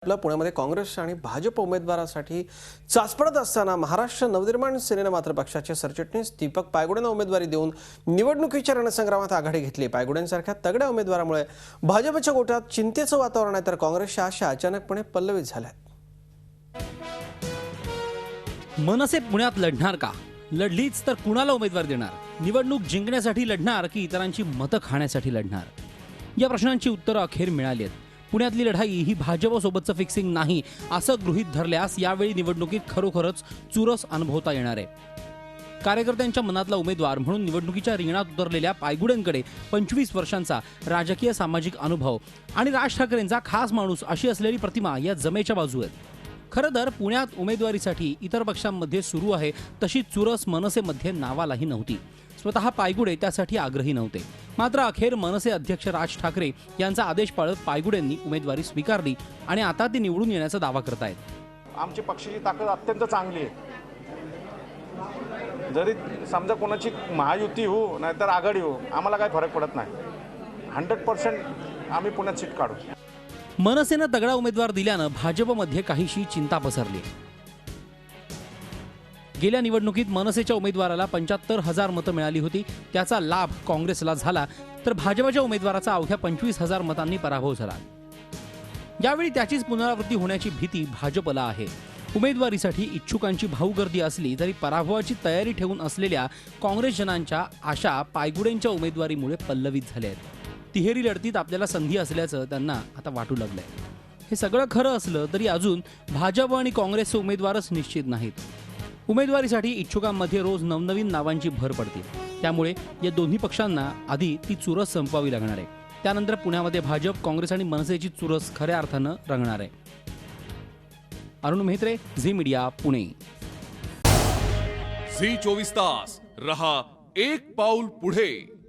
आपल्या पुण्यामध्ये काँग्रेस आणि भाजप उमेदवारासाठी चाचपडत असताना महाराष्ट्र नवनिर्माण सेनेने मात्र पक्षाचे सरचिटणीस दीपक पायगुडेंना उमेदवारी देऊन निवडणुकीच्या रणसंग्रामात आघाडी घेतली। पायगुडेंसारख्या तगड्या उमेदवारामुळे भाजपच्या गोटात चिंतेचं वातावरण आहे, तर काँग्रेसच्या आशा अचानकपणे पल्लवित झाल्यात। मनसे पुण्यात लढणार का? लढलीच तर कुणाला उमेदवारी देणार? निवडणूक जिंकण्यासाठी लढणार की इतरांची मतं खाण्यासाठी लढणार? या प्रश्नांची उत्तरं अखेर मिळाली आहेत। पुण्यातली लढाई ही भाजपसोबतचं फिक्सिंग नाही असं गृहीत धरल्यास यावेळी निवडणुकीत खरोखरच चुरस अनुभवता येणार आहे। कार्यकर्त्यांच्या मनातला उमेदवार म्हणून निवडणुकीच्या रिंगणात उतरलेल्या पायगुडेंकडे 25 वर्षांचा राजकीय सामाजिक अनुभव आणि राज ठाकरेंचा खास माणूस अशी असलेली प्रतिमा या जमेच्या बाजू आहेत। खरं तर पुण्यात उमेदवारीसाठी इतर पक्षांमध्ये सुरू आहे तशी चुरस मनसेमध्ये नावालाही नव्हती। स्वतः पायगुडे त्यासाठी आग्रही नव्हते। मात्र अखेर मनसे अध्यक्ष राज ठाकरे यांचा आदेश पाळत पायगुडेंनी उमेदवारी स्वीकारली आणि आता ते निवडून येण्याचा दावा करतायत। आमची पक्षाची ताकद अत्यंत चांगली आहे। जरी समजा कोणाची महायुती हो नाहीतर आघाडी हो, आम्हाला काही फरक पडत नाही। 100% आम्ही पुण्यात सीट काढू। मनसेनं तगडा उमेदवार दिल्यानं भाजपमध्ये काहीशी चिंता पसरली। गेल्या निवडणुकीत मनसेच्या उमेदवाराला 75,000 मतं मिळाली होती। त्याचा लाभ काँग्रेसला झाला, तर भाजपच्या उमेदवाराचा अवघ्या 25,000 मतांनी पराभव झाला। यावेळी त्याचीच पुनरावृत्ती होण्याची भीती भाजपला आहे। उमेदवारीसाठी इच्छुकांची भाऊ गर्दी असली तरी पराभवाची तयारी ठेवून असलेल्या काँग्रेसजनांच्या आशा पायगुडेंच्या उमेदवारीमुळे पल्लवित झाल्या आहेत। तिहेरी लढतीत आपल्याला संधी असल्याचं त्यांना आता वाटू लागलंय। हे सगळं खरं असलं तरी अजून भाजप आणि काँग्रेसचे उमेदवारच निश्चित नाहीत। उमेदवारीसाठी इच्छुकांमध्ये रोज नवनवीन नावांची भर पडते। त्यामुळे या दोन्ही पक्षांना आधी ती चुरस संपवावी लागणार आहे। त्यानंतर पुण्यामध्ये भाजप, काँग्रेस आणि मनसेची चुरस खऱ्या अर्थानं रंगणार आहे। अरुण मेहत्रे, झी मीडिया, पुणे। झी 24 तास रहा एक पाऊल पुढे।